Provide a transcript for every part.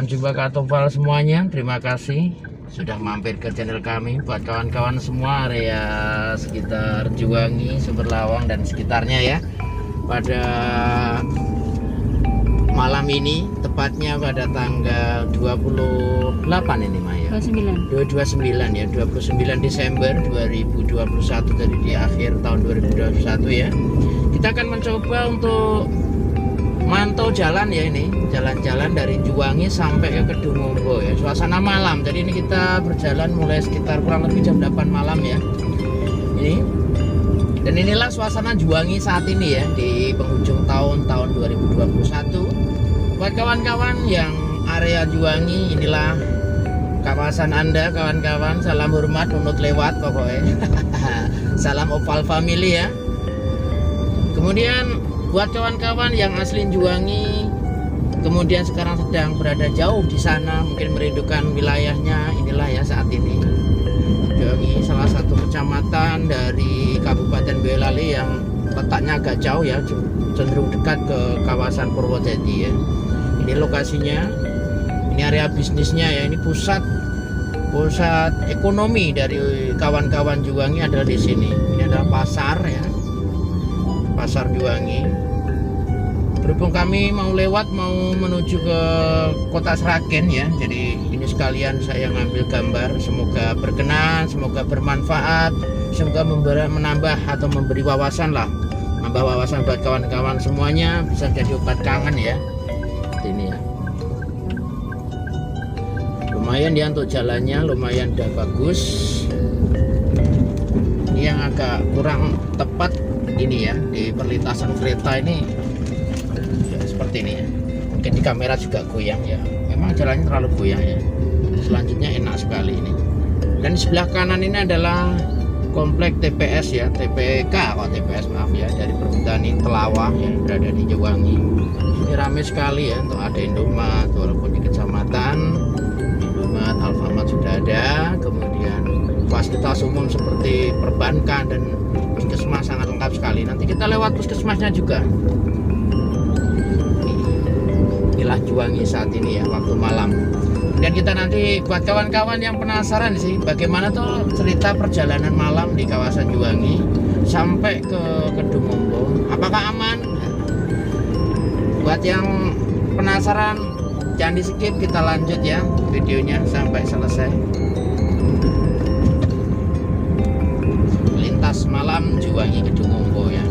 Jumpa Kak Topal semuanya. Terima kasih sudah mampir ke channel kami. Buat kawan-kawan semua area sekitar Juwangi, Sumber Lawang dan sekitarnya ya. Pada malam ini, tepatnya pada tanggal 28 ini Maya. 29 ya, 29 Desember 2021, jadi di akhir tahun 2021 ya. Kita akan mencoba untuk mantau jalan ya, ini jalan-jalan dari Juwangi sampai ke Kedungombo ya, suasana malam. Jadi ini kita berjalan mulai sekitar kurang lebih jam 8 malam ya ini. Dan inilah suasana Juwangi saat ini ya, di penghujung tahun 2021. Buat kawan-kawan yang area Juwangi, inilah kawasan Anda kawan-kawan. Salam hormat, nunut lewat pokoknya. Salam Opal Family ya. Kemudian buat kawan-kawan yang asli Juwangi, kemudian sekarang sedang berada jauh di sana, mungkin merindukan wilayahnya, inilah ya saat ini. Juwangi salah satu kecamatan dari Kabupaten Boyolali yang letaknya agak jauh ya, cenderung dekat ke kawasan Purwodadi ya. Ini lokasinya, ini area bisnisnya ya, ini pusat ekonomi dari kawan-kawan Juwangi adalah di sini. Ini adalah pasar ya, Pasar Juwangi. Berhubung kami mau menuju ke Kota Sragen ya, jadi ini sekalian saya ngambil gambar. Semoga berkenan, semoga bermanfaat, semoga menambah atau memberi wawasan lah, nambah wawasan buat kawan-kawan semuanya, bisa jadi obat kangen ya. Ini ya, lumayan ya untuk jalannya, lumayan udah bagus. Ini yang agak kurang tepat ini ya, di perlintasan kereta ini ya, seperti ini ya. Mungkin di kamera juga goyang ya, memang jalannya terlalu goyang ya. Selanjutnya enak sekali ini. Dan di sebelah kanan ini adalah komplek TPS ya, TPK kok TPS maaf ya, dari Perhutani Telawah yang berada di Juwangi. Ini ramai sekali ya, untuk ada Indomaret walaupun di kecamatan. Indomaret, Alfamart sudah ada, kemudian fasilitas umum seperti perbankan dan puskesmas sangat lengkap sekali. Nanti kita lewat puskesmasnya juga. Inilah Juwangi saat ini ya, waktu malam. Dan kita nanti buat kawan-kawan yang penasaran sih, bagaimana tuh cerita perjalanan malam di kawasan Juwangi sampai ke Kedungombo, apakah aman? Buat yang penasaran, jangan di skip, kita lanjut ya videonya sampai selesai. Lintas malam Juwangi Kedungombo ya.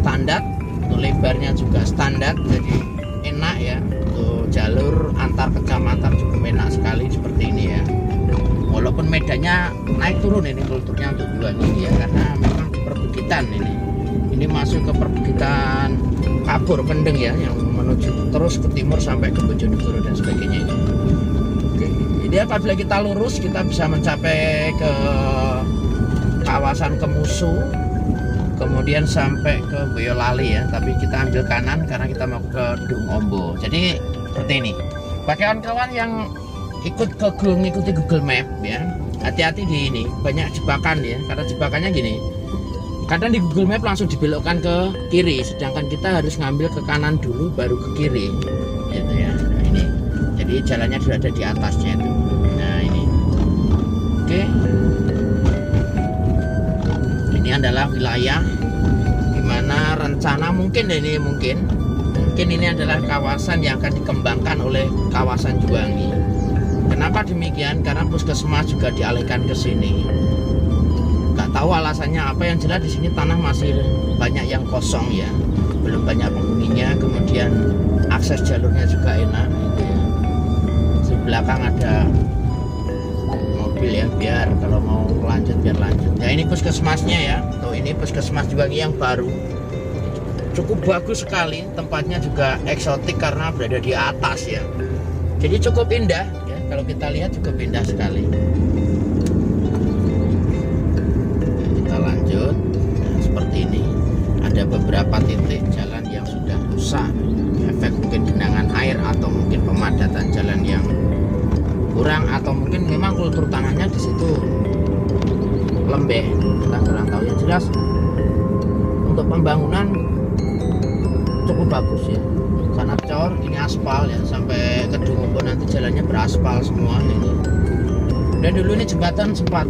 Standar untuk lebarnya juga standar, jadi enak ya, untuk jalur antar kecamatan cukup enak sekali seperti ini ya. Walaupun medannya naik turun ini kulturnya untuk Juwangi ini ya, karena memang perbukitan ini masuk ke perbukitan Kapur Kendeng ya, yang menuju terus ke timur sampai ke Bojonegoro dan sebagainya ini. Oke, jadi apabila kita lurus kita bisa mencapai ke kawasan Kemusu, kemudian sampai ke Boyolali ya, tapi kita ambil kanan karena kita mau ke Kedungombo. Jadi seperti ini. Bagi kawan-kawan yang mengikuti Google Map ya, hati-hati di ini, banyak jebakan ya, karena jebakannya gini, kadang di Google Map langsung dibelokkan ke kiri, sedangkan kita harus ngambil ke kanan dulu baru ke kiri gitu ya. Nah, ini jadi jalannya sudah ada di atasnya itu. Nah ini oke. Ini adalah wilayah dimana rencana mungkin ini adalah kawasan yang akan dikembangkan oleh kawasan Juwangi. Kenapa demikian? Karena puskesmas juga dialihkan ke sini. Nggak tahu alasannya apa, yang jelas di sini tanah masih banyak yang kosong ya, belum banyak penghuninya. Kemudian akses jalurnya juga enak gitu ya. Di belakang ada mobil ya, biar kalau mau lanjut biar lanjut ya. Ini puskesmasnya ya, tuh ini puskesmas Juwangi yang baru, cukup bagus sekali, tempatnya juga eksotik karena berada di atas ya, jadi cukup indah ya, kalau kita lihat cukup indah sekali. Kita lanjut. Nah, seperti ini ada beberapa titik jalan yang sudah rusak, efek mungkin genangan air atau mungkin pemadatan jalan yang kurang, atau mungkin memang kultur tanahnya di situ lembeh, kita kurang tahu. Yang jelas untuk pembangunan cukup bagus ya, karena cor ini aspal ya, sampai ke Dumombo nanti jalannya beraspal semua ini. Dan dulu ini jembatan sempat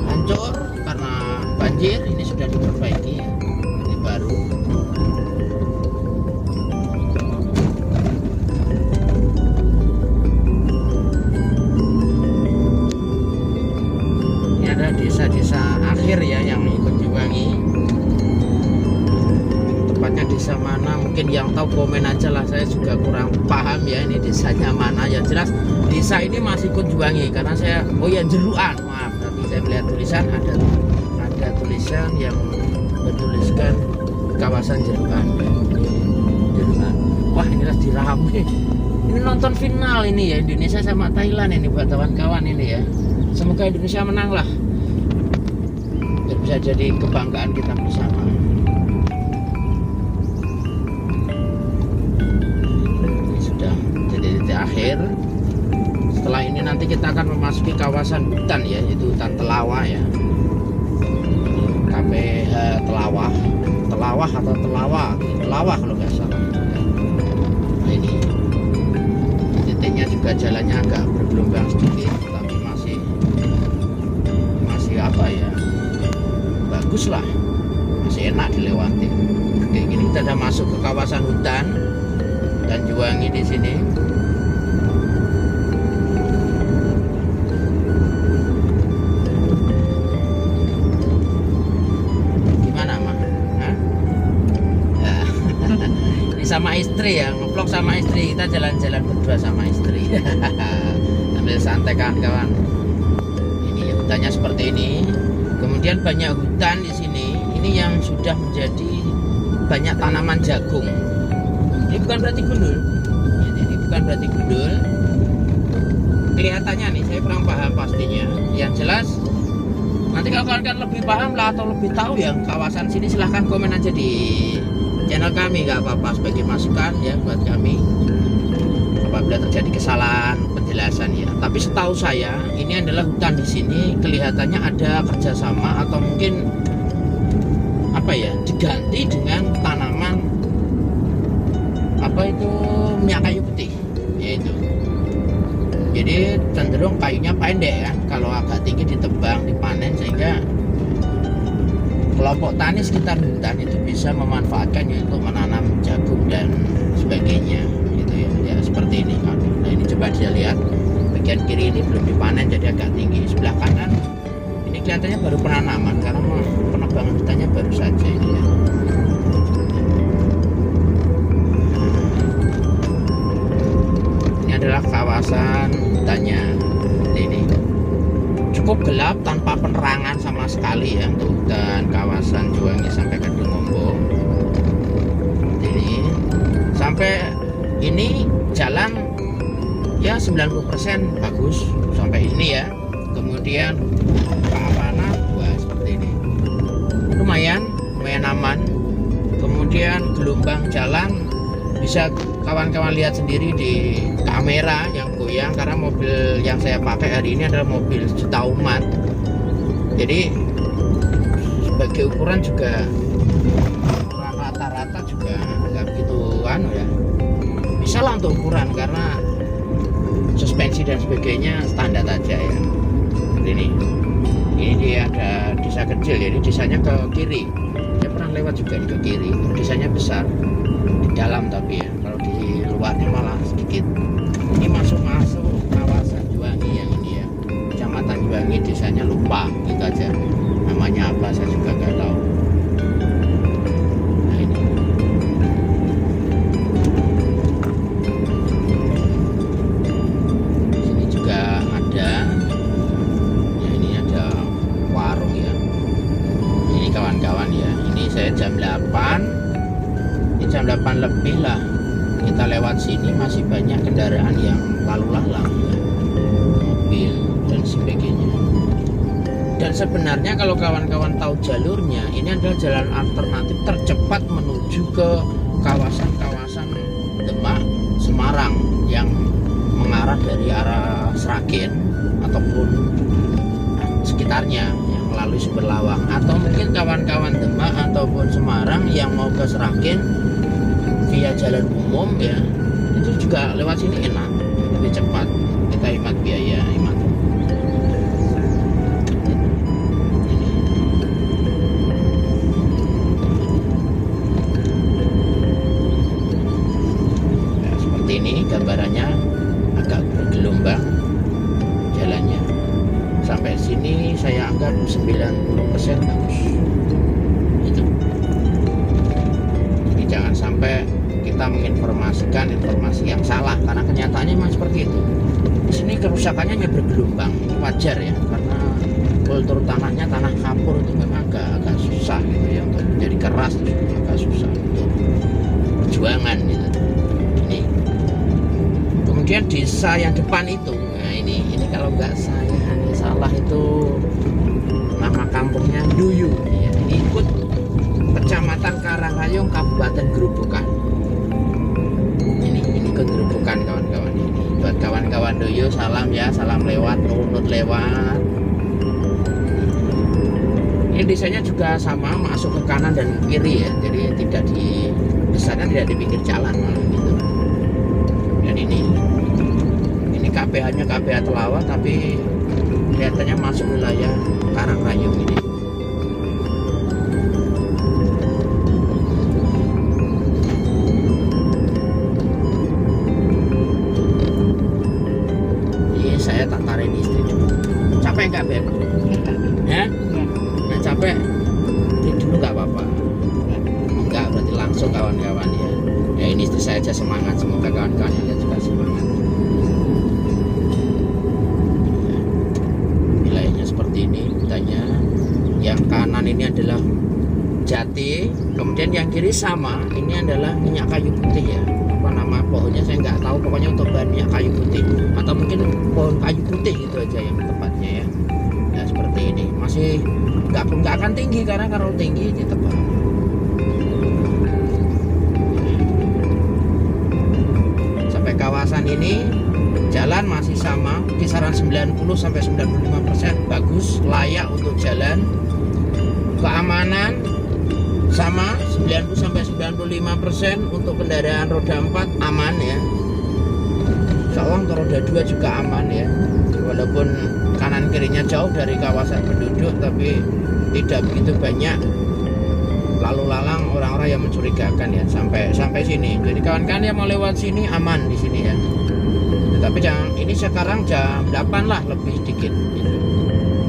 hancur karena banjir, ini sudah diperbaiki ya, ini baru. Ini ada desa-desa akhir ya yang ikut Juwangi. Tepatnya desa mana, mungkin yang tahu komen aja lah, saya juga kurang paham ya ini desanya mana. Ya jelas desa ini masih Kunjuwangi karena saya, oh ya Jeruan, maaf, tapi saya melihat tulisan ada tulisan yang bertuliskan kawasan Jeruan. Jeruan. Wah, ini lagi rame. Ini nonton final ini ya, Indonesia sama Thailand ini buat kawan-kawan ini ya. Semoga Indonesia menang lah, biar bisa jadi kebanggaan kita bersama. Ini sudah jadi titik akhir. Setelah ini nanti kita akan memasuki kawasan hutan ya, yaitu hutan Telawah ya. KPH Telawah atau Telawah kalau nggak salah. Nah, ini titiknya juga jalannya agak bergelombang sedikit, tapi masih apa ya, bagus lah, masih enak dilewati. Kayak gini kita udah masuk ke kawasan hutan dan Juwangi di sini. Sama istri ya, ngevlog sama istri, kita jalan-jalan berdua sama istri. Sambil santai kawan-kawan. Ini hutannya seperti ini. Kemudian banyak hutan di sini. Ini yang sudah menjadi banyak tanaman jagung. Ini bukan berarti gundul. Ini bukan berarti gundul. Kelihatannya nih, saya kurang paham pastinya. Yang jelas nanti kalau kalian lebih paham lah atau lebih tahu ya kawasan sini, silahkan komen aja di channel kami, nggak apa-apa, sebagai masukan ya buat kami apabila terjadi kesalahan penjelasan ya. Tapi setahu saya ini adalah hutan di sini, kelihatannya ada kerjasama atau mungkin apa ya, diganti dengan tanaman apa itu, minyak kayu putih yaitu. Jadi cenderung kayunya pendek kan, kalau agak tinggi ditebang, dipanen, sehingga kelompok tani sekitar hutan itu bisa memanfaatkannya untuk menanam jagung dan sebagainya gitu ya. Ya seperti ini. Nah ini coba dia lihat, bagian kiri ini belum dipanen jadi agak tinggi. Sebelah kanan ini kelihatannya baru penanaman karena penebangan hutannya baru saja ini ya. Ini adalah kawasan hutannya ini. Cukup gelap tanpa penerangan sama sekali ya untuk hutan kawasan Juwangi sampai ke Dumombo. Ini sampai ini jalan ya 90% bagus sampai ini ya. Kemudian keamanan, wah seperti ini. Lumayan aman. Kemudian gelombang jalan bisa kawan-kawan lihat sendiri di kamera yang goyang, karena mobil yang saya pakai hari ini adalah mobil juta umat. Jadi sebagai ukuran juga rata-rata juga nggak begitu ya. Bisa lah untuk ukuran karena suspensi dan sebagainya standar aja ya. Ini dia ada desa kecil, jadi desanya ke kiri. Saya pernah lewat juga ke kiri, desanya besar di dalam, tapi ya kalau di luarnya malah sedikit. Ini masuk kawasan Juwangi yang ini ya, Kecamatan Juwangi, desanya lupa gitu aja, namanya apa saya juga nggak tahu. Nah ini sini juga ada ya, ini ada warung ya. Ini kawan-kawan ya, ini saya jam 8, ini jam 8 lebih lah kita lewat sini, masih banyak kendaraan yang lalu lalang ya, mobil dan sebagainya. Dan sebenarnya kalau kawan-kawan tahu jalurnya, ini adalah jalan alternatif tercepat ke kawasan-kawasan Demak, Semarang yang mengarah dari arah Sragen ataupun sekitarnya yang melalui Sumber Lawang, atau mungkin kawan-kawan Demak ataupun Semarang yang mau ke Sragen via jalan umum ya, itu juga lewat sini enak, lebih cepat, kita hemat biaya, hemat. Ini gambarannya agak bergelombang jalannya. Sampai sini saya anggap 90% bagus. Itu. Jadi jangan sampai kita menginformasikan informasi yang salah, karena kenyataannya memang seperti itu. Di sini kerusakannya hanya bergelombang, wajar ya, karena kultur tanahnya tanah kapur itu memang agak susah gitu ya, untuk menjadi keras itu agak susah untuk perjuangan gitu. Kemudian desa yang depan itu, nah ini kalau nggak saya salah itu nama kampungnya Duyu ya. Ini ikut Kecamatan Karangrayung, Kabupaten Gerobokan. Ini ke Gerobokan kawan-kawan. Ini buat kawan-kawan Duyu, salam ya, salam lewat, nurut lewat. Ini desanya juga sama, masuk ke kanan dan kiri ya, jadi tidak di desanya tidak di pinggir jalan malah gitu. Dan ini KPH-nya KPH Telawa, tapi kelihatannya masuk wilayah Karangrayung ini. Ini saya tak tarik istri dulu. Capek nggak Beb? Ya? Nah, capek? Ini dulu nggak apa-apa. Enggak, berarti langsung kawan-kawan ya. Ya ini istri saya aja semangat, semoga kawan-kawan yang lihat juga semangat. Ini betanya, yang kanan ini adalah jati, kemudian yang kiri sama, ini adalah minyak kayu putih ya. Apa nama pohonnya saya nggak tahu, pokoknya untuk bahan minyak kayu putih, atau mungkin pohon kayu putih gitu aja yang tepatnya ya. Ya seperti ini, masih nggak akan tinggi, karena kalau tinggi ditebang. Sampai kawasan ini jalan masih sama, kisaran 90-95% bagus, layak untuk jalan. Keamanan sama, 90-95% untuk kendaraan roda 4 aman ya. Insya untuk roda 2 juga aman ya. Walaupun kanan kirinya jauh dari kawasan penduduk, tapi tidak begitu banyak lalu lalang orang-orang yang mencurigakan ya sampai sini. Jadi kawan-kawan yang mau lewat sini aman di sini ya. Tapi jangan, ini sekarang jam 8 lah lebih dikit gitu.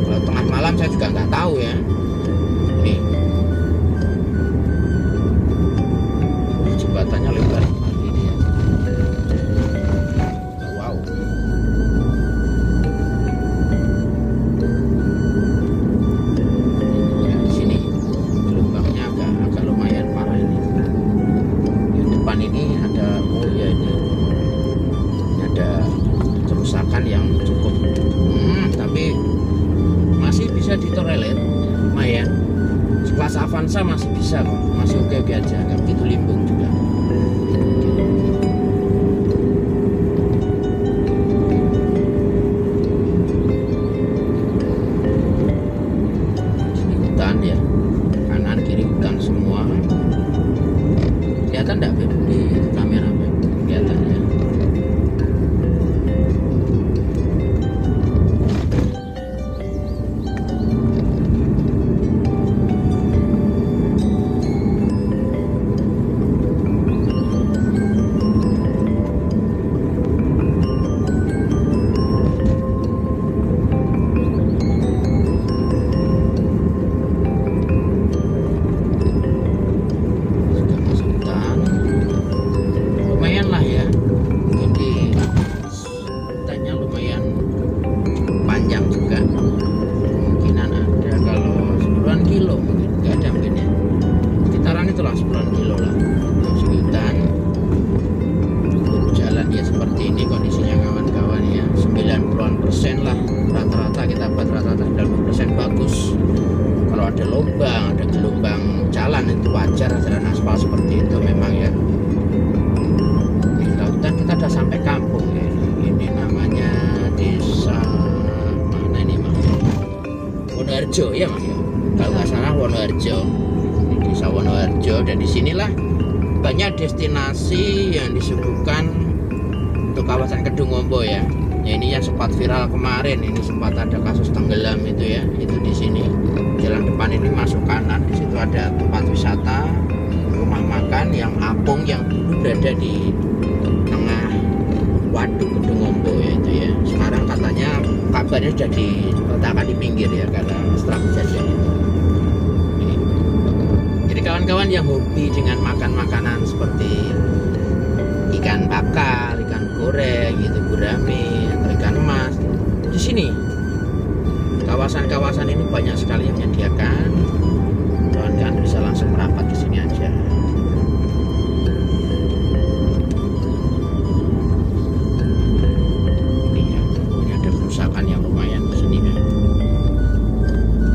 Kalau tengah malam saya juga nggak tahu ya. Nih jembatannya lebar ini ya. Wow. Ya, di sini gelombangnya agak lumayan parah ini. Di depan ini ada, oh ya ini ada kerusakan yang cukup, tapi masih bisa ditolerir, lumayan. Sekelas Avanza masih bisa kok, masih oke-oke aja, nggak begitu limbung juga. Ini hutan ya, kanan kiri hutan semua. Kelihatan nggak di kamera? Kelihatan ya. Kalau ada lubang, ada gelombang jalan itu wajar, jalan aspal seperti itu. Wonoharjo ya Mas ya. Kalau nggak salah Wonoharjo. Di Desa Wonoharjo, dan disinilah banyak destinasi yang disuguhkan untuk kawasan Kedungombo ya. Ya ini yang sempat viral kemarin, ini sempat ada kasus tenggelam itu ya, itu di sini. Jalan depan ini masuk kanan, di situ ada tempat wisata, rumah makan yang apung yang dulu berada di tengah waduk Kedungombo ya itu ya. Sekarang katanya kabarnya sudah diletakkan di pinggir ya karena setelah kejadian itu. Ini. Jadi kawan-kawan yang hobi dengan makan makanan seperti ikan bakar, ikan goreng, gitu, gurame, atau ikan emas, di sini kawasan-kawasan ini banyak sekali yang menyediakan. Kawan-kawan bisa langsung merapat ke sini aja. Ini ada kerusakan yang lumayan di sini kan.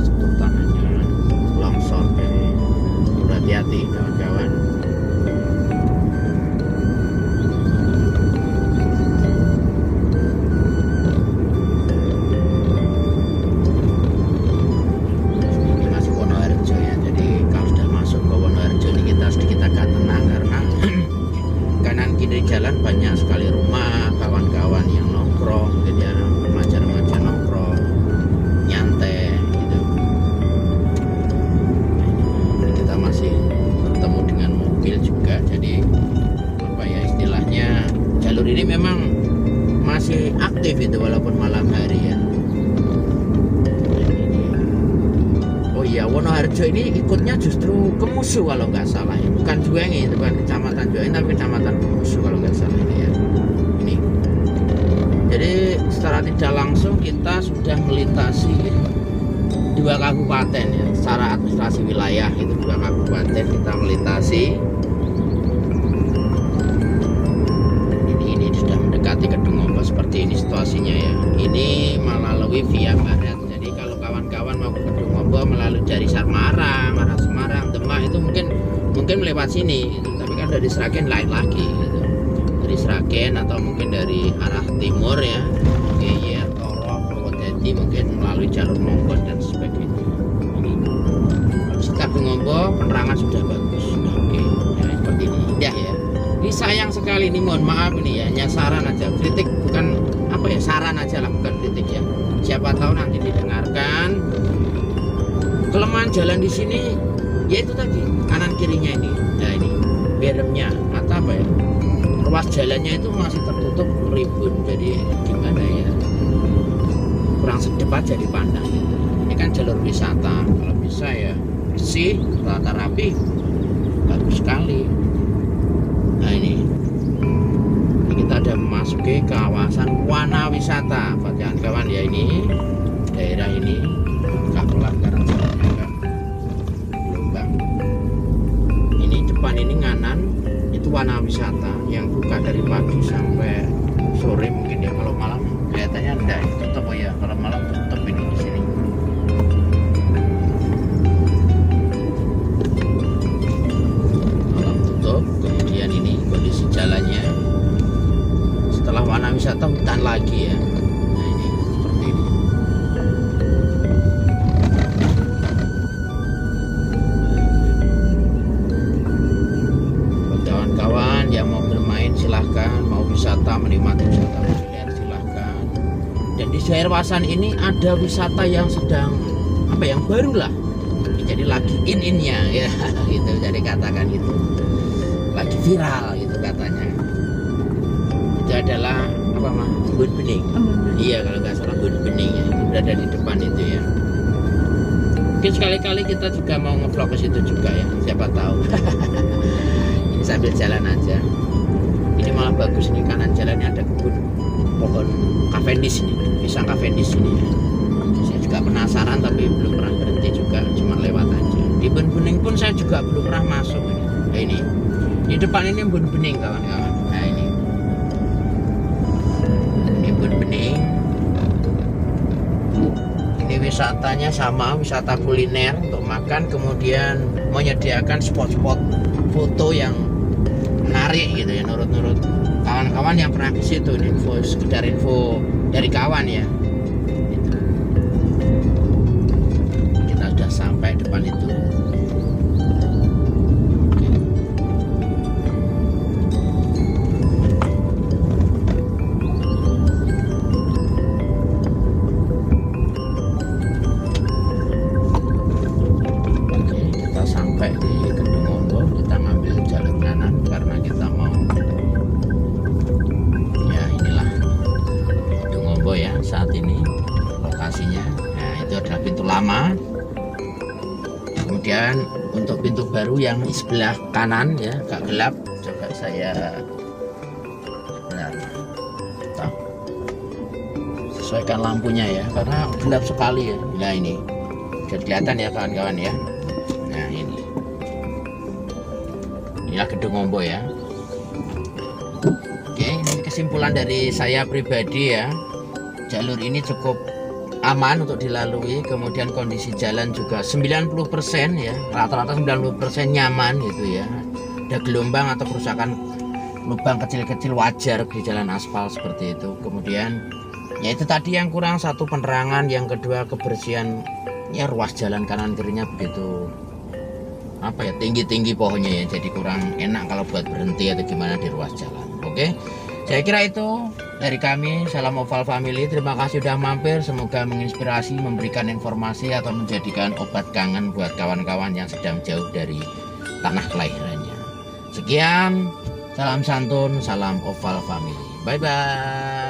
Struktur tanahnya longsor, hati-hati kawan-kawan. Jalan banyak sekali rumah kawan-kawan yang nongkrong, gitu ya, remaja-remaja nongkrong, nyantai gitu. Nah, kita masih bertemu dengan mobil juga, jadi apa ya istilahnya, jalur ini memang masih aktif itu walaupun malam hari ya. Oh iya, Wonoharjo ini ikutnya justru Kemusu kalau nggak salah ya. Bukan Juwengi, itu bukan kecamatan Juwengi tapi kecamatan Kemusu kalau nggak salah ini ya. Ini. Jadi secara tidak langsung kita sudah melintasi 2 kabupaten ya. Secara administrasi wilayah itu 2 kabupaten kita melintasi. Ini sudah mendekati Kedungombo seperti ini situasinya ya. Ini melalui via barat. Jadi kalau kawan-kawan mau ke Kedungombo melalui dari Semarang, arah Semarang, Demak itu mungkin melewat sini gitu. Tapi kan dari Sragen lain lagi gitu. Dari Sragen atau mungkin dari arah timur ya, Geyer, Toro, Purwodadi, mungkin melalui jalur Mongkos dan sebagainya. Ini Kedungombo penerangan sudah bagus, sudah oke. Ya, seperti ini indah ya. Ini sayang sekali, ini mohon maaf ini ya, hanya saran aja, kritik bukan apa ya, saran aja lah, bukan kritik ya. Siapa tahu nanti didengarkan. Kelemahan jalan di sini yaitu tadi kanan kirinya ini. Nah ini beremnya atau apa ya, ruas jalannya itu masih tertutup rimbun, jadi gimana ya, kurang sedep aja dipandang gitu. Ini kan jalur wisata, kalau bisa ya bersih, rata rapi, bagus sekali. Nah ini kita ada memasuki kawasan Wana Wisata kawan-kawan ya. Ini daerah ini buka pelan karena jalannya agak gelombang. Ini depan ini nganan itu Wana Wisata yang buka dari pagi sampai sore mungkin ya. Kalau malam kelihatannya enggak, tutup ya. Kalau malam tutup ini di sini. Kemudian ini kondisi jalannya setelah Wana Wisata hutan lagi ya. Nah ini seperti ini. Kawan-kawan yang mau bermain silahkan, mau wisata, menikmati wisata kuliner silahkan. Dan di daerah Wasan ini ada wisata yang sedang apa yang baru lah, jadi lagi in-innya ya gitu, jadi katakan gitu, lagi viral gitu katanya. Itu adalah apa mah, Embun Bening. Iya kalau nggak salah Embun Bening ya, itu berada di depan itu ya. Mungkin sekali-kali kita juga mau ngevlog ke situ juga ya, siapa tahu. Ini sambil jalan aja. Ini malah bagus nih, kanan jalannya ada kebun pohon Cavendish nih, pisang Cavendish ini ya. Saya juga penasaran tapi belum pernah berhenti juga, cuma lewat aja. Di Embun Bening pun saya juga belum pernah masuk ini. Nah ini di depan ini Embun Bening kawan-kawan. Nah ini Embun Bening. Ini wisatanya sama, wisata kuliner untuk makan, kemudian menyediakan spot-spot foto yang menarik gitu ya, nurut-nurut kawan-kawan yang pernah ke situ. Info, sekedar info dari kawan ya. Kemudian untuk pintu baru yang di sebelah kanan ya agak gelap, coba saya sesuaikan lampunya ya, karena gelap sekali ya. Nah ini sudah kelihatan ya kawan-kawan ya. Nah inilah gedung Ombo ya. Oke, ini kesimpulan dari saya pribadi ya, jalur ini cukup aman untuk dilalui. Kemudian kondisi jalan juga 90% ya, rata-rata 90% nyaman gitu ya. Ada gelombang atau kerusakan lubang kecil-kecil wajar di jalan aspal seperti itu. Kemudian ya itu tadi yang kurang, satu penerangan, yang kedua kebersihan ya, ruas jalan kanan kirinya begitu apa ya, tinggi-tinggi pohonnya ya, jadi kurang enak kalau buat berhenti atau gimana di ruas jalan. Oke, saya kira itu dari kami. Salam Oval Family, terima kasih sudah mampir, semoga menginspirasi, memberikan informasi atau menjadikan obat kangen buat kawan-kawan yang sedang jauh dari tanah kelahirannya. Sekian, salam santun, salam Oval Family, bye bye.